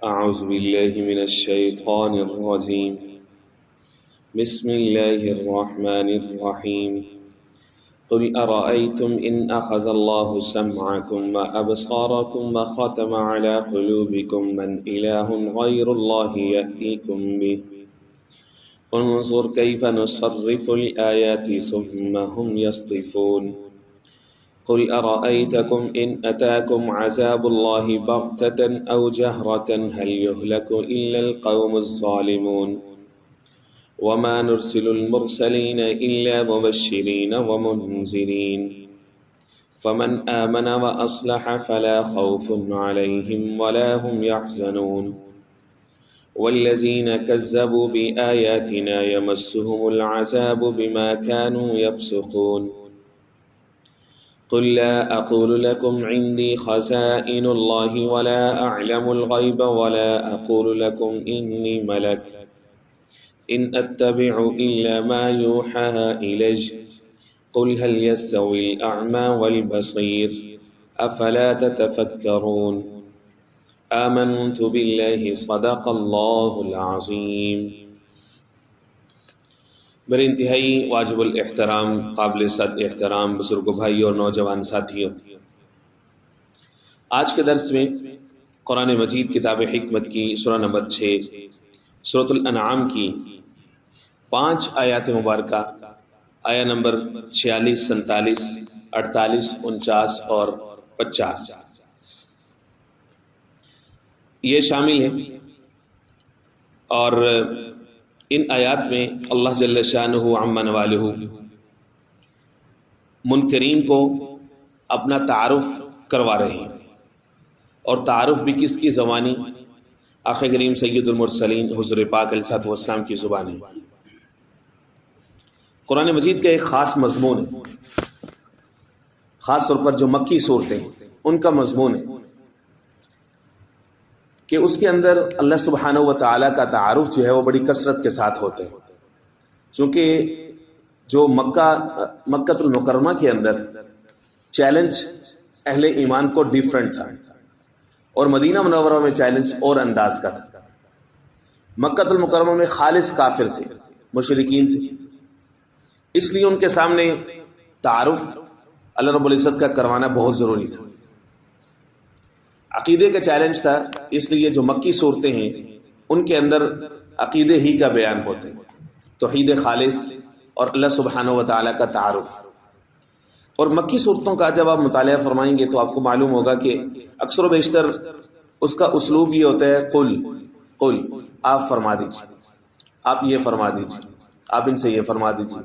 أعوذ بالله من الشيطان الرجيم. بسم الله الرحمن الرحيم. قل أرأيتم إن أخذ الله سمعكم وأبصاركم وختم على قلوبكم من إله غير الله يأتيكم به انظر كيف نصرف الآيات ثم هم يصطفون. قل أرأيتكم إن أتاكم عذاب الله بغتة أو جهرة هل يهلك إلا القوم الظالمون وما نرسل المرسلين إلا مبشرين ومنذرين فمن آمن وأصلح فلا خوف عليهم ولا هم يحزنون والذين كذبوا بآياتنا يمسهم العذاب بما كانوا يفسقون. قل لا أقول لكم عندي خزائن الله ولا أعلم الغيب ولا أقول لكم إني ملك إن أتبع إلا ما يوحى إلي قل هل يستوي الأعمى والبصير أفلا تتفكرون. آمنت بالله صدق الله العظيم. میرے انتہائی واجب الاحترام قابل صد احترام بزرگ بھائی اور نوجوان ساتھیوں، آج کے درس میں قرآن مجید کتاب حکمت کی سورہ نمبر 6 سورۃ الانعام کی 5 آیات مبارکہ آیا نمبر 46، 47، 48، 49 اور 50 یہ شامل ہیں، اور ان آیات میں اللہ جل شانہ عما نوالہ منکرین کو اپنا تعارف کروا رہے ہیں، اور تعارف بھی کس کی زبانی؟ آقا کریم سید المرسلین حضور پاک علیہ الصلوۃ والسلام کی زبانی. قرآن مجید کا ایک خاص مضمون ہے، خاص طور پر جو مکی صورتیں ہیں ان کا مضمون ہے کہ اس کے اندر اللہ سبحانہ و تعالیٰ کا تعارف جو ہے وہ بڑی کثرت کے ساتھ ہوتے ہیں، چونکہ جو مکہ المکرمہ کے اندر چیلنج اہل ایمان کو ڈیفرنٹ تھا، اور مدینہ منورہ میں چیلنج اور انداز کا تھا. مکہ المکرمہ میں خالص کافر تھے، مشرکین تھے، اس لیے ان کے سامنے تعارف اللہ رب العزت کا کروانا بہت ضروری تھا. عقیدے کا چیلنج تھا، اس لیے جو مکی صورتیں ہیں ان کے اندر عقیدے ہی کا بیان ہوتے ہیں، توحید خالص اور اللہ سبحانہ و تعالیٰ کا تعارف. اور مکی صورتوں کا جب آپ مطالعہ فرمائیں گے تو آپ کو معلوم ہوگا کہ اکثر و بیشتر اس کا اسلوب یہ ہوتا ہے قل آپ فرما دیجیے، آپ یہ فرما دیجیے، آپ ان سے یہ فرما دیجیے.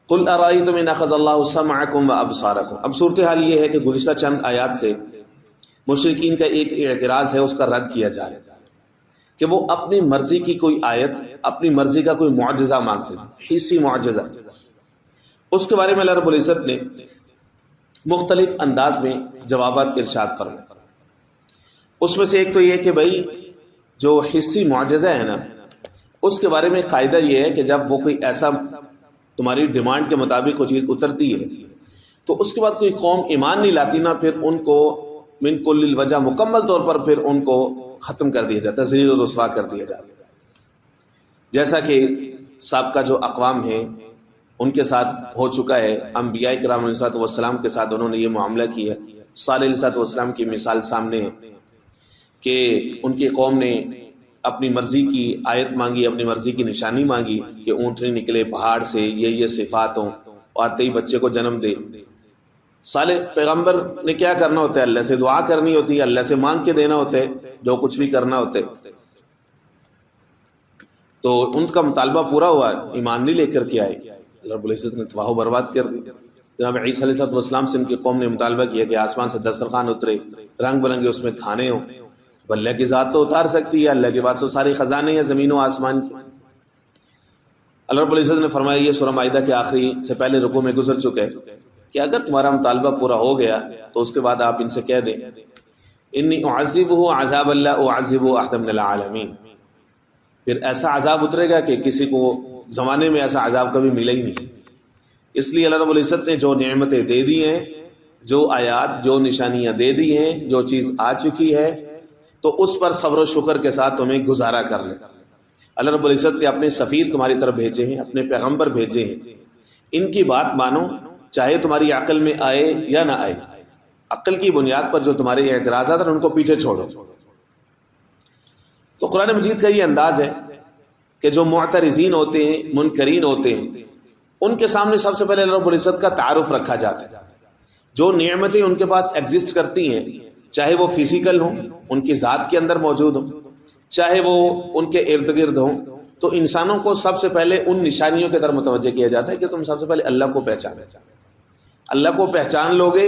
قل ارائیتم ان اخذ اللہ سمعکم وابصارکم. اب صورتحال یہ ہے کہ گزشتہ چند آیات سے مشرکین کا ایک اعتراض ہے، اس کا رد کیا جا رہا ہے کہ وہ اپنی مرضی کی کوئی آیت، اپنی مرضی کا کوئی معجزہ مانگتے تھے، حسی معجزہ. اس کے بارے میں اللہ رب العزت نے مختلف انداز میں جوابات ارشاد فرمائے. اس میں سے ایک تو یہ کہ بھائی جو حسی معجزہ ہے نا، اس کے بارے میں قاعدہ یہ ہے کہ جب وہ کوئی ایسا تمہاری ڈیمانڈ کے مطابق وہ چیز اترتی ہے تو اس کے بعد کوئی قوم ایمان نہیں لاتی نا، پھر ان کو من کل الوجہ مکمل طور پر پھر ان کو ختم کر دیا جاتا ہے، ذلیل و رسوا کر دیا جاتا ہے. جیسا کہ سابقہ جو اقوام ہیں ان کے ساتھ ہو چکا ہے، انبیاء کرام علیہ السلام کے ساتھ انہوں نے یہ معاملہ کیا. صالح علیہ السلام کی مثال سامنے ہے کہ ان کی قوم نے اپنی مرضی کی آیت مانگی، اپنی مرضی کی نشانی مانگی کہ اونٹنی نکلے پہاڑ سے، یہ صفات ہوں، آتے ہی بچے کو جنم دے. صالح پیغمبر نے کیا کرنا ہوتا ہے؟ اللہ سے دعا کرنی ہوتی ہے، اللہ سے مانگ کے دینا ہوتا ہے جو کچھ بھی کرنا ہوتا ہے. تو ان کا مطالبہ پورا ہوا، ایمان نہیں لے کر کے آئے، اللہ رب العزت نے تباہ و برباد کر دی. جناب عیسیٰ علیہ السلام سے ان کی قوم نے مطالبہ کیا کہ آسمان سے دسترخوان اترے، رنگ برنگے اس میں کھانے ہوں. اللہ کی ذات تو اتار سکتی ہے، اللہ کے پاس تو سارے خزانے ہیں زمین و آسمان کی. اللہ رب العزت نے فرمایا، یہ سورہ مائدہ کے آخری سے پہلے رکوع میں گزر چکا ہے کہ اگر تمہارا مطالبہ پورا ہو گیا تو اس کے بعد آپ ان سے کہہ دیں انی اعذبہ عذاب اللہ اعذبہ احد من العالمین. پھر ایسا عذاب اترے گا کہ کسی کو زمانے میں ایسا عذاب کبھی ملا ہی نہیں. اس لیے اللہ رب العزت نے جو نعمتیں دے دی ہیں، جو آیات، جو نشانیاں دے دی ہیں، جو چیز آ چکی ہے، تو اس پر صبر و شکر کے ساتھ تمہیں گزارا کر لے۔ اللہ رب العزت نے اپنے سفیر تمہاری طرف بھیجے ہیں، اپنے پیغمبر بھیجے ہیں، ان کی بات مانو، چاہے تمہاری عقل میں آئے یا نہ آئے۔ عقل کی بنیاد پر جو تمہارے اعتراضات ہیں ان کو پیچھے چھوڑو۔ تو قرآن مجید کا یہ انداز ہے کہ جو معترضین ہوتے ہیں، منکرین ہوتے ہیں، ان کے سامنے سب سے پہلے اللہ رب العزت کا تعارف رکھا جاتا ہے۔ جو نعمتیں ان کے پاس ایگزسٹ کرتی ہیں، چاہے وہ فزیکل ہوں، ان کی ذات کے اندر موجود ہوں، چاہے وہ ان کے ارد گرد ہوں، تو انسانوں کو سب سے پہلے ان نشانیوں کی طرف متوجہ کیا جاتا ہے کہ تم سب سے پہلے اللہ کو پہچانو۔ اللہ کو پہچان لوگے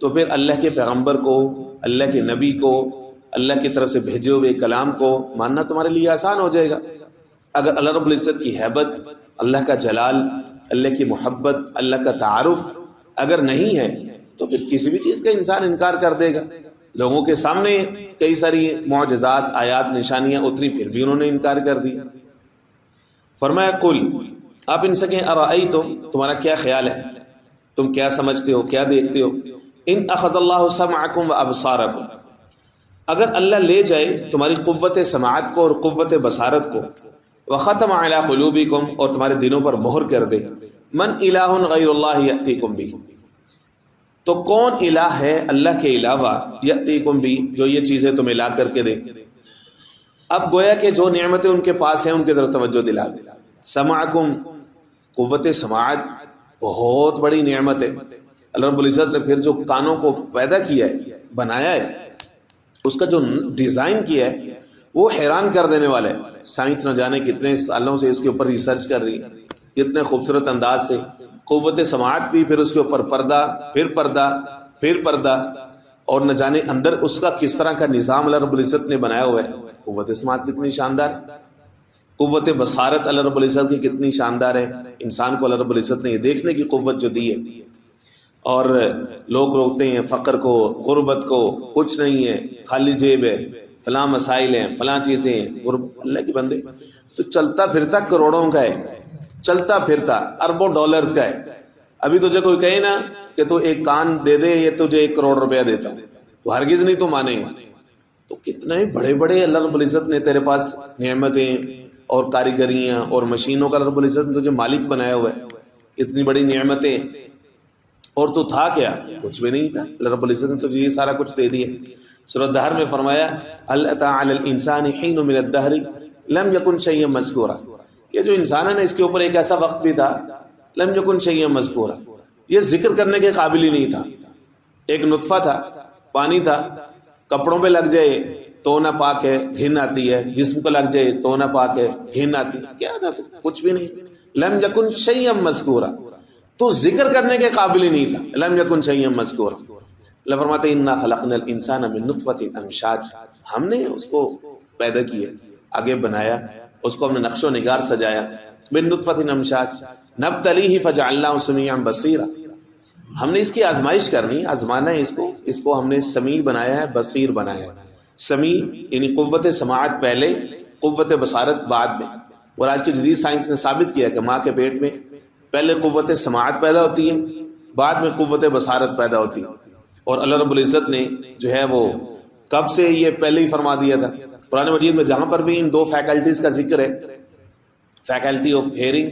تو پھر اللہ کے پیغمبر کو، اللہ کے نبی کو، اللہ کی طرف سے بھیجے ہوئے کلام کو ماننا تمہارے لیے آسان ہو جائے گا۔ اگر اللہ رب العزت کی ہیبت، اللہ کا جلال، اللہ کی محبت، اللہ کا تعارف اگر نہیں ہے تو پھر کسی بھی چیز کا انسان انکار کر دے گا۔ لوگوں کے سامنے کئی ساری معجزات، آیات، نشانیاں اتری، پھر بھی انہوں نے انکار کر دی۔ فرمایا قل، آپ ان سے کہیں ارأیتم، تمہارا کیا خیال ہے، تم کیا سمجھتے ہو، کیا دیکھتے ہو، ان اخذ اللہ سمعکم وابصارکم، اگر اللہ لے جائے تمہاری قوت سماعت کو اور قوت بصارت کو، وختم علی قلوبکم، اور تمہارے دلوں پر مہر کر دے، من الہ غیر اللہ یأتیکم بھی، تو کون الہ ہے اللہ کے علاوہ، یأتیکم بھی، جو یہ چیزیں تمہیں لا کر کے دے۔ اب گویا کہ جو نعمتیں ان کے پاس ہیں ان کی طرف توجہ دلا دے۔ سمعکم، قوت سماعت بہت بڑی نعمت ہے۔ اللہ رب العزت نے پھر جو کانوں کو پیدا کیا ہے، بنایا ہے، اس کا جو ڈیزائن کیا ہے وہ حیران کر دینے والا ہے۔ سائنس نہ جانے کتنے سالوں سے اس کے اوپر ریسرچ کر رہی ہے، کتنے خوبصورت انداز سے قوت سماعت بھی، پھر اس کے اوپر پردہ، پھر پردہ، پھر پردہ، اور نہ جانے اندر اس کا کس طرح کا نظام اللہ رب العزت نے بنایا ہوا ہے۔ قوت سماعت کتنی شاندار ہے، قوت بصارت اللہ رب العزت کی کتنی شاندار ہے۔ انسان کو اللہ رب العزت نے یہ دیکھنے کی قوت جو دی ہے، اور لوگ روکتے ہیں فقر کو، غربت کو، کچھ نہیں ہے، خالی جیب ہے، فلاں مسائل ہیں، فلاں چیزیں ہیں۔ اللہ کے بندے، تو چلتا پھرتا کروڑوں کا ہے، چلتا پھرتا اربوں ڈالرز کا ہے۔ ابھی تجھے کوئی کہے نا کہ تو ایک کان دے دے، یہ تجھے 1 کروڑ روپیہ دیتا ہوں، تو ہرگز نہیں تو مانے گا۔ تو کتنے بڑے بڑے اللہ رب العزت نے تیرے پاس نعمتیں اور کاریگریاں اور مشینوں کا اللہ رب العزت نے تجھے مالک بنایا ہوا ہے، اتنی بڑی نعمتیں، اور تو تھا کیا؟ کچھ بھی نہیں تھا۔ اللہ رب العزت نے تجھے یہ سارا کچھ دے دیا۔ سورۃ دہر میں فرمایا هل اتى على الانسان حين من الدهر لم يكن شيئا مذکورا، یہ جو انسان ہے نا، اس کے اوپر ایک ایسا وقت بھی تھا، لم يكن شيئا مذکورا، یہ ذکر کرنے کے قابل ہی نہیں تھا۔ ایک نطفہ تھا، پانی تھا، کپڑوں پہ لگ جائے تو نہ پاک ہے، گھن آتی ہے، جسم کو لگ جائے تو نہ پاک ہے، گھن آتی ہے، کیا تھا؟ تو کچھ بھی نہیں۔ لم يكن شيئا مذکورا، تو ذکر کرنے کے قابل ہی نہیں تھا۔ لم يكن شيئا مذکورا، اللہ فرماتے ہیں انا خلقنا الانسان من نطفۃ امشاج، ہم نے اس کو پیدا کیا، آگے بنایا، اس کو ہم نے نقش و نگار سجایا، من نطفۃ امشاج نبتلیہ فجعلناہ سمیعا بصیرا، ہم نے اس کی آزمائش کرنی، آزمانا ہے اس کو ہم نے سمیع بنایا ہے، بصیر بنایا ہے۔ سمیع یعنی قوت سماعت پہلے، قوت بصارت بعد میں۔ اور آج کی جدید سائنس نے ثابت کیا کہ ماں کے پیٹ میں پہلے قوت سماعت پیدا ہوتی ہے، بعد میں قوت بصارت پیدا ہوتی ہے۔ اور اللہ رب العزت نے جو ہے وہ کب سے یہ پہلے ہی فرما دیا تھا۔ قرآن مجید میں جہاں پر بھی ان 2 فیکلٹیز کا ذکر ہے، فیکلٹی آف ہیئرنگ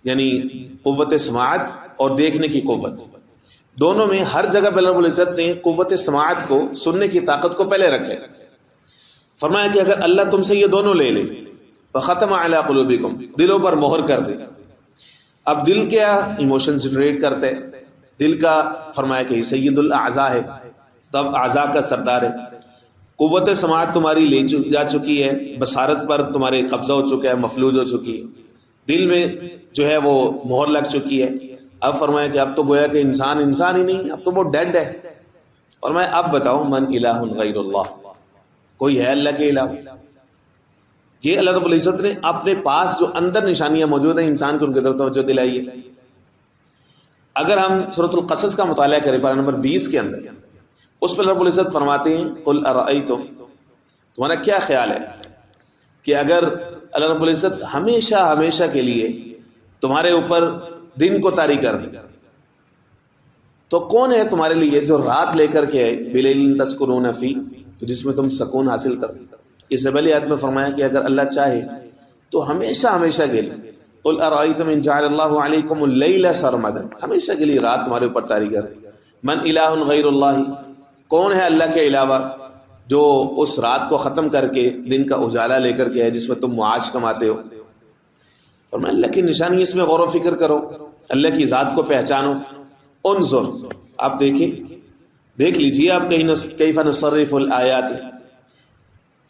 یعنی قوت سماعت اور دیکھنے کی قوت، دونوں میں ہر جگہ پہ اللہ رب العزت نے قوت سماعت کو، سننے کی طاقت کو پہلے رکھے۔ فرمایا کہ اگر اللہ تم سے یہ دونوں لے لے، وختم علی قلوبکم، دلوں پر مہر کر دے۔ اب دل کیا ایموشن جنریٹ کرتے، دل کا فرمایا کہ سید الاعضاء ہے، سب اعضاء کا سردار ہے۔ قوت سماعت تمہاری جا چکی ہے، بصارت پر تمہارے قبضہ ہو چکا ہے، مفلوج ہو چکی ہے، دل میں جو ہے وہ مہر لگ چکی ہے۔ اب فرمایا کہ اب تو گویا کہ انسان ہی نہیں، اب تو وہ ڈیڈ ہے۔ فرمایا اب بتاؤ من الہ غیر اللہ، کوئی ہے اللہ کے علاوہ؟ یہ اللہ رب العزت نے اپنے پاس جو اندر نشانیاں موجود ہیں انسان کو ان کی طرف توجہ دلائی ہے۔ اگر ہم سورۃ القصص کا مطالعہ کریں پارہ نمبر 20 کے اندر، اس پر رب العزت فرماتے ہیں قل ارأیتم، تمہارا کیا خیال ہے کہ اگر اللہ رب العزت ہمیشہ کے لیے تمہارے اوپر دن کو طاری کر دے، تو کون ہے تمہارے لیے جو رات لے کر کے آئے، بلیل تسکنون فی، جس میں تم سکون حاصل کرو. اس سے پہلی آیت میں فرمایا کہ اگر اللہ چاہے تو ہمیشہ ہمیشہ کے لیے قل ارأیتم ان جعل اللہ علیکم اللیل سرمدا، ہمیشہ کے لیے رات تمہارے اوپر طاری کر دے. من الہ غیر اللہ، کون ہے اللہ کے علاوہ جو اس رات کو ختم کر کے دن کا اجالا لے کر کے ہے جس میں تم معاش کماتے ہو. اور میں اللہ کی نشانی اس میں غور و فکر کرو، اللہ کی ذات کو پہچانو. انظر، آپ دیکھ لیجئے آپ کیف نصرف الآیات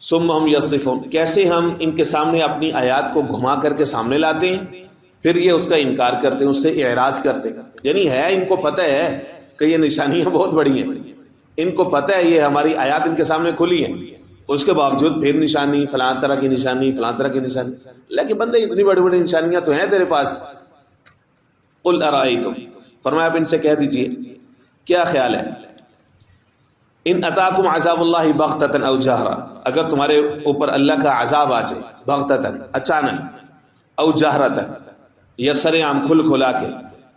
ثم ہم یصفون، کیسے ہم ان کے سامنے اپنی آیات کو گھما کر کے سامنے لاتے ہیں، پھر یہ اس کا انکار کرتے ہیں، اس سے اعراض کرتے ہیں. یعنی ہے ان کو پتہ ہے کہ یہ نشانیاں بہت بڑی ہیں، ان کو پتہ ہے یہ ہماری آیات ان کے سامنے کھلی ہیں، اس کے باوجود پھر نشانی، فلاں طرح کی نشانی، فلاں طرح کی نشانی. اللہ کے بندے اتنی بڑی بڑی نشانیاں تو ہیں تیرے پاس. قل ارائیتم، فرمایا آپ ان سے کہہ دیجئے کیا خیال ہے، ان اتاکم عذاب اللہ بغتۃ او جہرا، اگر تمہارے اوپر اللہ کا عذاب آ جائے بغتۃ اچانک، او جہرۃ یا سر عام کھلا کے،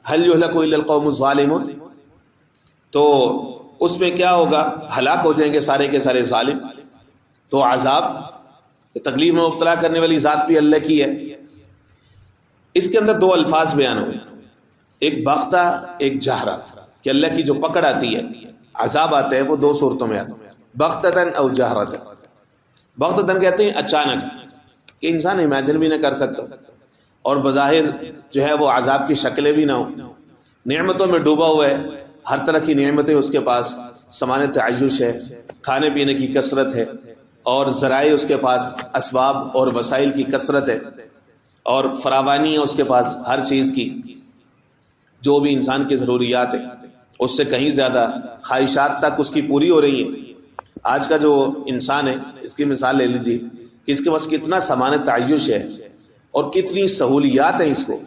هل یہلک الا القوم الظالمون، تو اس میں کیا ہوگا، ہلاک ہو جائیں گے سارے کے سارے ظالم. تو عذاب تکلیف میں مبتلا کرنے والی ذات بھی اللہ کی ہے. اس کے اندر دو الفاظ بیان ہوئے، ایک بغتہ ایک جہرہ، کہ اللہ کی جو پکڑ آتی ہے، عذاب آتا ہے، وہ دو صورتوں میں آتا ہے، بغتۃ او جہرۃ. بغتۃ کہتے ہیں اچانک، کہ انسان امیجن بھی نہ کر سکتا اور بظاہر جو ہے وہ عذاب کی شکلیں بھی نہ ہوں، نعمتوں میں ڈوبا ہوا ہے، ہر طرح کی نعمتیں اس کے پاس، سامان تعیش ہے، کھانے پینے کی کثرت ہے، اور ذرائع اس کے پاس، اسباب اور وسائل کی کثرت ہے، اور فراوانی ہے اس کے پاس ہر چیز کی، جو بھی انسان کی ضروریات ہے اس سے کہیں زیادہ خواہشات تک اس کی پوری ہو رہی ہیں. آج کا جو انسان ہے اس کی مثال لے لیجیے کہ اس کے پاس کتنا سامان تعیش ہے اور کتنی سہولیات ہیں. اس کو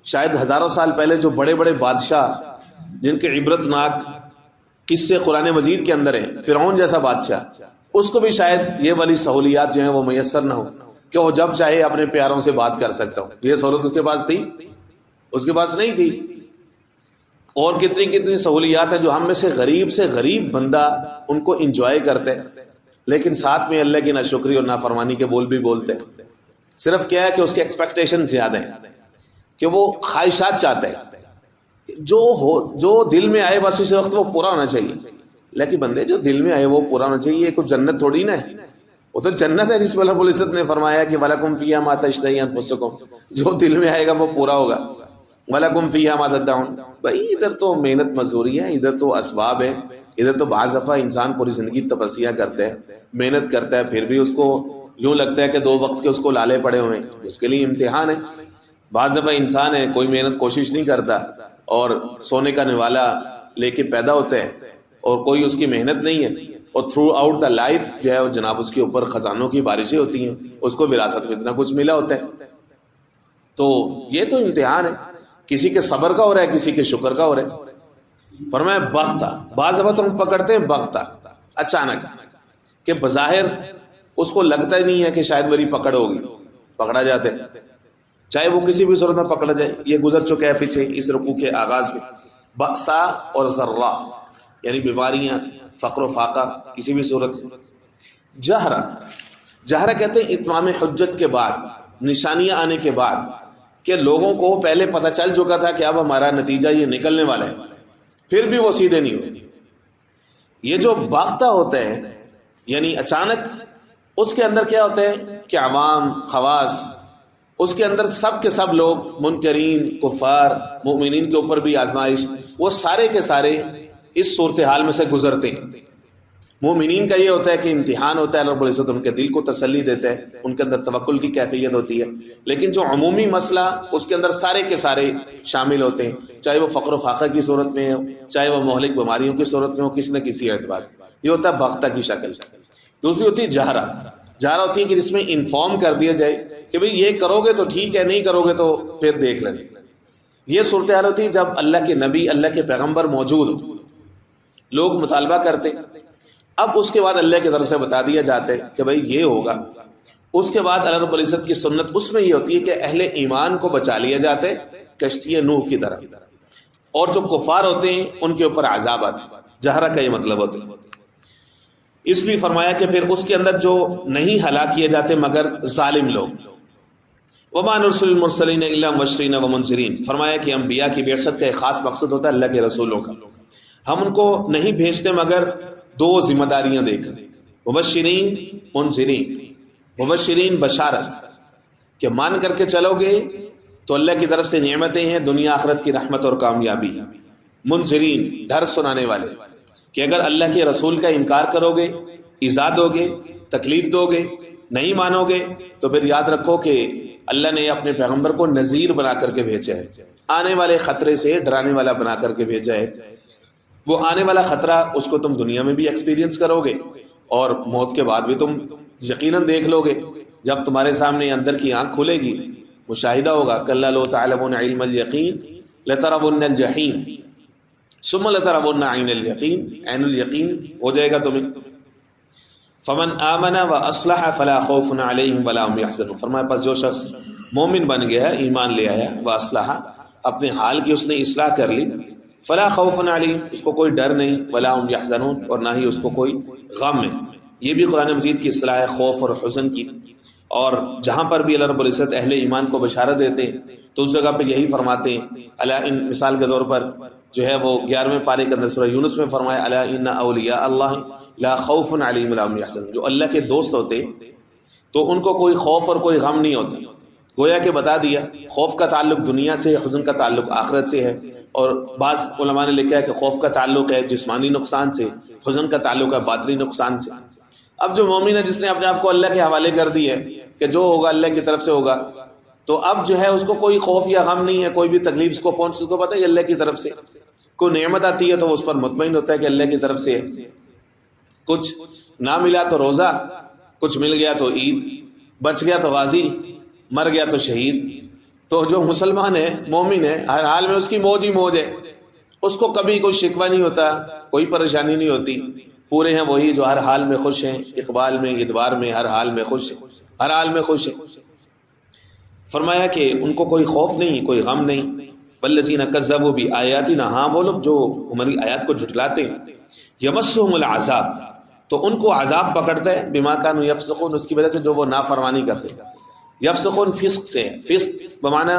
شاید ہزاروں سال پہلے جو بڑے بڑے بادشاہ جن کے عبرت ناک قصے قرآن مجید کے اندر ہیں، فرعون جیسا بادشاہ، اس کو بھی شاید یہ والی سہولیات جو ہیں وہ میسر نہ ہو کہ وہ جب چاہے اپنے پیاروں سے بات کر سکتا ہو. یہ سہولت اس کے پاس تھی؟ اس کے پاس نہیں تھی. اور کتنی کتنی سہولیات ہیں جو ہم میں سے غریب بندہ ان کو انجوائے کرتے، لیکن ساتھ میں اللہ کی ناشکری اور نافرمانی کے بول بھی بولتے. صرف کیا ہے کہ اس کے ایکسپیکٹیشن زیادہ ہیں، کہ وہ خواہشات چاہتے ہیں، جو دل میں آئے بس اس وقت وہ پورا ہونا چاہیے. لیکن بندے جو دل میں آئے وہ پورا ہونا چاہیے. یہ کوئی جنت تھوڑی نا ہے، وہ تو جنت ہے جس میں اللہ العزت نے فرمایا کہ وَلَكُمْ فِيهَا مَا تَشْتَهِي أَنفُسُكُمْ، جو دل میں آئے گا وہ پورا ہوگا. وَلَكُمْ فِيهَا مَا تَدَّعُونَ. بھائی ادھر تو محنت مزدوری ہے، ادھر تو اسباب ہے، ادھر تو بعض دفعہ انسان پوری زندگی تپسیاں کرتا ہے، محنت کرتا ہے، پھر بھی اس کو یوں لگتا ہے کہ 2 وقت کے اس کو لالے پڑے ہوئے ہیں. اس کے لیے امتحان ہے. بعض دفعہ انسان ہے کوئی محنت کوشش نہیں کرتا اور سونے کا نوالا لے کے پیدا ہوتا ہے، اور کوئی اس کی محنت نہیں ہے، اور تھرو آؤٹ دا لائف جو ہے جناب اس کے اوپر خزانوں کی بارشیں ہوتی ہیں، اس کو وراثت میں اتنا کچھ ملا ہوتا ہے. تو یہ تو امتحان ہے، کسی کے صبر کا ہو رہا ہے، کسی کے شکر کا ہو رہا ہے. فرمایا بغتہ، بعض دفعہ تو ہم پکڑتے ہیں بغتہ اچانک، کہ بظاہر اس کو لگتا ہی نہیں ہے کہ شاید میری پکڑ ہوگی، پکڑا جاتا ہے، چاہے وہ کسی بھی صورت میں پکڑا جائے. یہ گزر چکا ہے پیچھے اس رکوع کے آغاز میں. بأسا اور ذرہ یعنی بیماریاں، فقر و فاقہ، کسی بھی صورت. جہرہ کہتے ہیں اتمام حجت کے بعد، نشانیاں آنے کے بعد، کہ لوگوں کو پہلے پتہ چل چکا تھا کہ اب ہمارا نتیجہ یہ نکلنے والا ہے، پھر بھی وہ سیدھے نہیں ہوتے. یہ جو باختہ ہوتا ہے یعنی اچانک، اس کے اندر کیا ہوتا ہے کہ عوام، خواص، اس کے اندر سب کے سب لوگ، منکرین، کفار، مومنین کے اوپر بھی آزمائش، وہ سارے کے سارے اس صورتحال میں سے گزرتے ہیں. مومنین کا یہ ہوتا ہے کہ امتحان ہوتا ہے، رب العزت ان کے دل کو تسلی دیتا ہے، ان کے اندر توکل کی کیفیت ہوتی ہے. لیکن جو عمومی مسئلہ، اس کے اندر سارے کے سارے شامل ہوتے ہیں، چاہے وہ فقر و فاقہ کی صورت میں ہو، چاہے وہ مہلک بیماریوں کی صورت میں ہو، کسی نہ کسی اعتبار سے. یہ ہوتا ہے بغتہ کی شکل. دوسری ہوتی ہے جہرہ. جہرہ ہوتی ہے کہ جس میں انفارم کر دیا جائے کہ بھئی یہ کرو گے تو ٹھیک ہے، نہیں کرو گے تو پھر دیکھ لیں. یہ صورتحال ہوتی ہے جب اللہ کے نبی، اللہ کے پیغمبر موجود ہو، لوگ مطالبہ کرتے، اب اس کے بعد اللہ کی طرف سے بتا دیا جاتا ہے کہ بھئی یہ ہوگا. اس کے بعد اللہ رب العزت کی سنت اس میں یہ ہوتی ہے کہ اہل ایمان کو بچا لیا جاتا ہے کشتی نوح کی طرح، اور جو کفار ہوتے ہیں ان کے اوپر عذاب آتے ہیں. جہرہ کا یہ مطلب ہوتا ہے. اس لیے فرمایا کہ پھر اس کے اندر جو نہیں ہلاک کیے جاتے مگر ظالم لوگ. وما نرسل المرسلین الا مبشرین ومنذرین، فرمایا کہ انبیاء کی بعثت کا ایک خاص مقصد ہوتا ہے اللہ کے رسولوں کا، ہم ان کو نہیں بھیجتے مگر دو ذمہ داریاں دے کر، مبشرین منذرین. مبشرین بشارت کہ مان کر کے چلو گے تو اللہ کی طرف سے نعمتیں ہیں، دنیا آخرت کی رحمت اور کامیابی. منذرین ڈر سنانے والے کہ اگر اللہ کے رسول کا انکار کرو گے، ایذا دو گے، تکلیف دو گے، نہیں مانو گے تو پھر یاد رکھو کہ اللہ نے اپنے پیغمبر کو نذیر بنا کر کے بھیجا ہے، آنے والے خطرے سے ڈرانے والا بنا کر کے بھیجا ہے. وہ آنے والا خطرہ اس کو تم دنیا میں بھی ایکسپیرینس کرو گے اور موت کے بعد بھی تم یقیناً دیکھ لو گے. جب تمہارے سامنے اندر کی آنکھ کھلے گی، مشاہدہ ہوگا، کلا لو تعلمون علم الیقین لترون الجحیم ثم لترون عین الیقین، عین الیقین ہو جائے گا تمہیں. فمن آمن واصلح فلا خوف علیہم ولا هم يحزنون، فرمایا پس جو شخص مومن بن گیا، ایمان لے آیا، واصلح اپنے حال کی اس نے اصلاح کر لی، فلا خوف علیہم اس کو کوئی ڈر نہیں، ولا هم يحزنون اور نہ ہی اس کو کوئی غم ہے. یہ بھی قرآن مجید کی اصطلاح ہے خوف اور حزن کی. اور جہاں پر بھی اللہ رب العزت اہل ایمان کو بشارت دیتے ہیں تو اس جگہ پہ یہی فرماتے ہیں. اللہ ان مثال کے طور پر جو ہے وہ 11ویں پارے کے اندر سورہ یونس میں فرمایا الا ان اولیاء اللہ لا خوف علیہم ولا هم يحزنون، جو اللہ کے دوست ہوتے تو ان کو کوئی خوف اور کوئی غم نہیں ہوتا. گویا کہ بتا دیا خوف کا تعلق دنیا سے، حزن کا تعلق آخرت سے ہے. اور بعض علماء نے لکھا ہے کہ خوف کا تعلق ہے جسمانی نقصان سے، حزن کا تعلق ہے باطنی نقصان سے. اب جو مومن ہے جس نے اپنے آپ کو اللہ کے حوالے کر دی ہے کہ جو ہوگا اللہ کی طرف سے ہوگا، تو اب جو ہے اس کو کوئی خوف یا غم نہیں ہے. کوئی بھی تکلیف اس کو پہنچ، اس کو پتہ ہے اللہ کی طرف سے. کوئی نعمت آتی ہے تو وہ اس پر مطمئن ہوتا ہے کہ اللہ کی طرف سے ہے. کچھ نہ ملا تو روزہ، کچھ مل گیا تو عید، بچ گیا تو غازی، مر گیا تو شہید. تو جو مسلمان ہے، مومن ہے، ہر حال میں اس کی موج ہی موج ہے. اس کو کبھی کوئی شکوہ نہیں ہوتا، کوئی پریشانی نہیں ہوتی. پورے ہیں وہی جو ہر حال میں خوش ہیں، اقبال میں ادبار میں ہر حال میں خوش ہیں، ہر حال میں خوش ہیں. فرمایا کہ ان کو کوئی خوف نہیں، کوئی غم نہیں. والذین کذبوا بآیاتنا، ہاں وہ لوگ جو ہماری آیات کو جھٹلاتے ہیں، یمسہم العذاب تو ان کو عذاب پکڑتا ہے، بما کانوا یفسقون اس کی وجہ سے جو وہ نافرمانی کرتے ہیں. یفسقون فسق سے، فسق بمعنی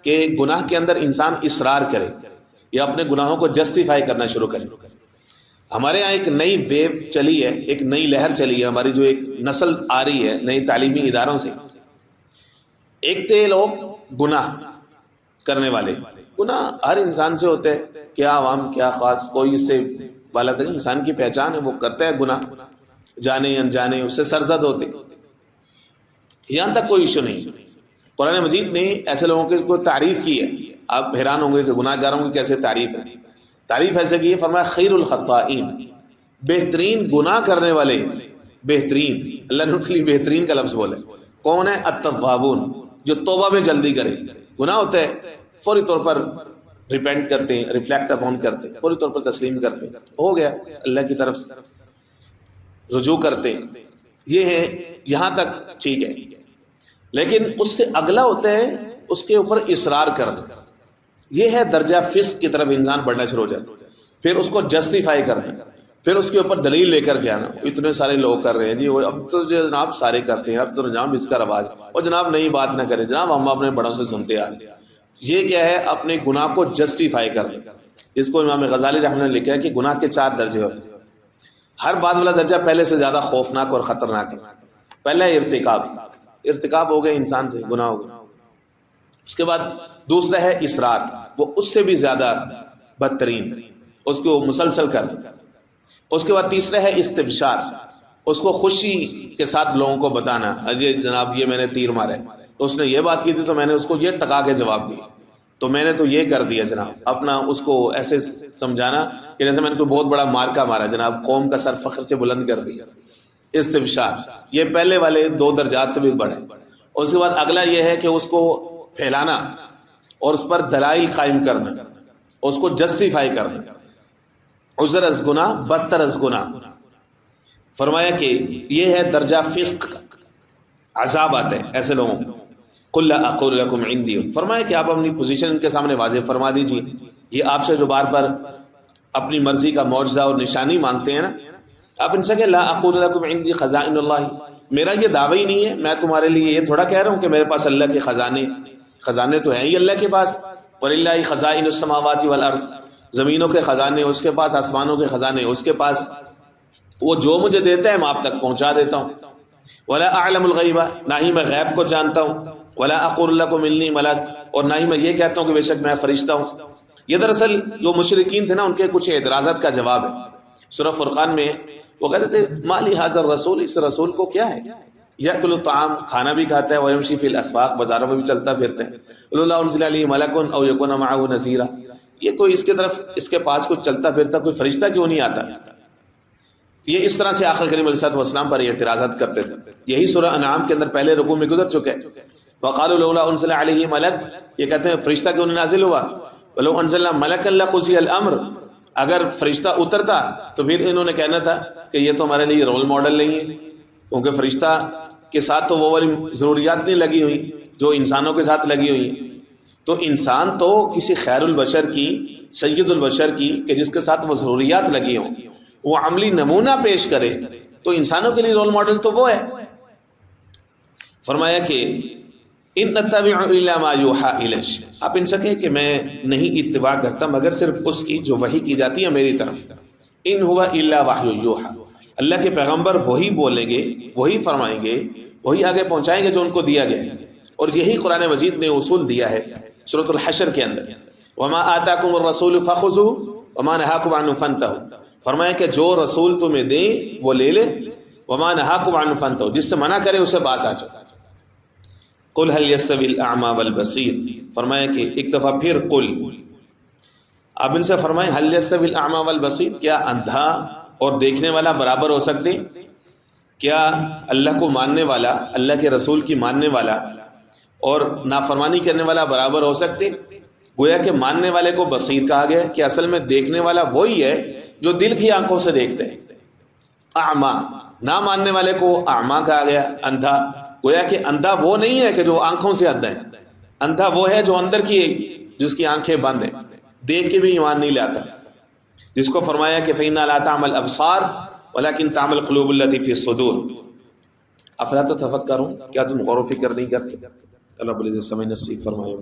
کہ گناہ کے اندر انسان اصرار کرے یا اپنے گناہوں کو جسٹیفائی کرنا شروع کرے. ہمارے یہاں ایک نئی ویو چلی ہے، ایک نئی لہر چلی ہے، ہماری جو ایک نسل آ رہی ہے نئی تعلیمی اداروں سے. ایک تھے لوگ گناہ کرنے والے، گناہ ہر انسان سے ہوتے ہیں، کیا عوام کیا خاص، کوئی اس سے والا تک انسان کی پہچان ہے، وہ کرتا ہے گناہ جانے انجانے، اس سے سرزد ہوتے، یہاں تک کوئی ایشو نہیں. قرآن مجید نے ایسے لوگوں کی کو تعریف کی ہے. آپ حیران ہوں گے کہ گناہ گاروں کی کیسے تعریف ہے. تعریف ایسے کی ہے، فرمایا خیر الخطائین، بہترین گناہ کرنے والے، بہترین. اللہ نے ان کے لیے بہترین کا لفظ بولے. کون ہے؟ التوابون، جو توبہ میں جلدی کرے. گناہ ہوتا ہے فوری طور پر ریپینٹ کرتے ہیں، ریفلیکٹ اپون کرتے ہیں، فوری طور پر تسلیم کرتے ہیں، ہو گیا اللہ کی طرف سے رجوع کرتے ہیں. یہ ہے یہاں تک ٹھیک ہے. لیکن اس سے اگلا ہوتا ہے اس کے اوپر اصرار کرنا. یہ ہے درجہ فسق کی طرف انسان بڑھنا شروع ہو جاتا ہے. پھر اس کو جسٹیفائی کرنا، پھر اس کے اوپر دلیل لے کر کے آنا. اتنے سارے لوگ کر رہے ہیں جی، وہ اب تو جناب سارے کرتے ہیں، اب تو جناب اس کا رواج، اور جناب نئی بات نہ کریں جناب، ہم اپنے بڑوں سے سنتے آ رہے ہیں. یہ کیا ہے؟ اپنے گناہ کو جسٹیفائی کرنا. اس کو امام غزالی رحمہ نے لکھا ہے کہ گناہ کے 4 درجے ہوتے ہیں. ہر بعد والا درجہ پہلے سے زیادہ خوفناک اور خطرناک ہے. پہلا ہے ارتکاب، ارتکاب ہو گئے انسان سے، گناہ ہو گیا. اس کے بعد دوسرا ہے اصرار، وہ اس سے بھی زیادہ بدترین، اس کو مسلسل کر. اس کے بعد تیسرا ہے استبشار، اس کو خوشی کے ساتھ لوگوں کو بتانا، اجے جناب یہ میں نے تیر مارا ہے، اس نے یہ بات کی تھی تو میں نے اس کو یہ ٹکا کے جواب دیا، تو میں نے تو یہ کر دیا جناب. اپنا اس کو ایسے سمجھانا کہ جیسے میں نے کوئی بہت بڑا مارکا مارا جناب، قوم کا سر فخر سے بلند کر دیا. استبشار یہ پہلے والے 2 درجات سے بھی بڑھے. اس کے بعد اگلا یہ ہے کہ اس کو پھیلانا اور اس پر دلائل قائم کرنا، اس کو جسٹیفائی کرنا. عذر از گناہ بدتر از گناہ. فرمایا کہ یہ ہے درجہ فسق، عذاب آتا ہے ایسے لوگوں کو. قل لا اقول لكم عندي، فرمایا کہ آپ اپنی پوزیشن ان کے سامنے واضح فرما دیجیے. یہ آپ سے جو بار بار اپنی مرضی کا معجزہ اور نشانی مانگتے ہیں نا، آپ ان سے کہ لا اقول لکم عندی خزائن اللہ، میرا یہ دعویٰ ہی نہیں ہے، میں تمہارے لیے یہ تھوڑا کہہ رہا ہوں کہ میرے پاس اللہ کے خزانے تو ہیں ہی اللہ کے پاس، وَلِلَّهِ خَزَائِنُ السَّمَاوَاتِ وَالْأَرْضِ، زمینوں کے خزانے اس کے پاس، آسمانوں کے خزانے اس کے پاس، وہ جو مجھے دیتا ہے میں آپ تک پہنچا دیتا ہوں. وَلَا أَعْلَمُ الْغَيْبَ، نہ ہی میں غیب کو جانتا ہوں، وَلَا أَقُولُ لَكُمْ إِنِّي مَلَكٌ، اور نہ ہی میں یہ کہتا ہوں کہ بے شک میں فرشتہ ہوں. یہ دراصل جو مشرکین تھے نا ان کے کچھ اعتراضات کا جواب ہے. سورہ فرقان میں وہ کہتے تھے مَا لِهَٰذَا الرَّسُولِ، اس رسول کو کیا ہے، یأکل الطعام، کھانا بھی کھاتا ہے، ویمشی فی الاسواق، بازاروں میں بھی چلتا پھرتا ہے، لولا انزل علیہ ملک او یکون معه نذیرا، یہ کوئی اس کے طرف اس کے پاس کچھ چلتا پھرتا کوئی فرشتہ کیوں نہیں آتا. یہ اس طرح سے آقا کریم علیہ الصلوۃ والسلام پر اعتراضات کرتے تھے. یہی سورہ انعام کے اندر پہلے رکوع میں گزر چکے. وقالوا لولا انزل علیہ ملک، یہ کہتے ہیں فرشتہ کیوں نہیں نازل ہوا. ولو انزلنا ملکا لقضی الامر، اگر فرشتہ اترتا تو پھر انہوں نے کہنا تھا کہ یہ تو ہمارے لیے رول ماڈل نہیں ہے، کیونکہ فرشتہ کے ساتھ تو وہ والی ضروریات نہیں لگی ہوئی جو انسانوں کے ساتھ لگی ہوئی ہیں. تو انسان تو کسی خیر البشر کی، سید البشر کی، کہ جس کے ساتھ وہ ضروریات لگی ہوں، وہ عملی نمونہ پیش کرے، تو انسانوں کے لیے رول ماڈل تو وہ ہے. فرمایا کہ ان اتبع الا ما یوحى الی، آپ ان سے کہیں کہ میں نہیں اتباع کرتا مگر صرف اس کی جو وحی کی جاتی ہے میری طرف. ان هو الا وحی یوحى، اللہ کے پیغمبر وہی بولیں گے، وہی فرمائیں گے، وہی آگے پہنچائیں گے جو ان کو دیا گیا. اور یہی قرآن مجید نے اصول دیا ہے سورۃ الحشر کے اندر، وما آتاکم الرسول فخذوه وما نهاکم عنہ فانتہوا، فرمایا کہ جو رسول تمہیں دیں وہ لے لے، وما نهاکم عنہ فانتہوا، جس سے منع کرے اسے باز آ جاؤ. قل هل يستوي الاعمى والبصير، فرمایا کہ ایک دفعہ پھر قل، آپ ان سے فرمائیں هل يستوي الاعمى والبصير، کیا اندھا اور دیکھنے والا برابر ہو سکتے؟ کیا اللہ کو ماننے والا، اللہ کے رسول کی ماننے والا اور نافرمانی کرنے والا برابر ہو سکتے؟ گویا کہ ماننے والے کو بصیر کہا گیا کہ اصل میں دیکھنے والا وہی ہے جو دل کی آنکھوں سے دیکھتے ہیں. اعمیٰ، نہ ماننے والے کو اعمیٰ کہا گیا، اندھا. گویا کہ اندھا وہ نہیں ہے کہ جو آنکھوں سے اندھا ہے، اندھا وہ ہے جو اندر کی، جس کی آنکھیں بند ہیں، دیکھ کے بھی ایمان نہیں لاتا. جس کو فرمایا کہ فَإِنَّا لَا تَعْمَى الْأَبْصَارُ وَلَكِنْ تَعْمَى الْقُلُوبُ الَّتِي فِي الصُّدُورِ. افلا تتفکرون، کیا تم غور و فکر نہیں کرتے؟ اللہ رب العزت سمجھ نصیب فرمائے.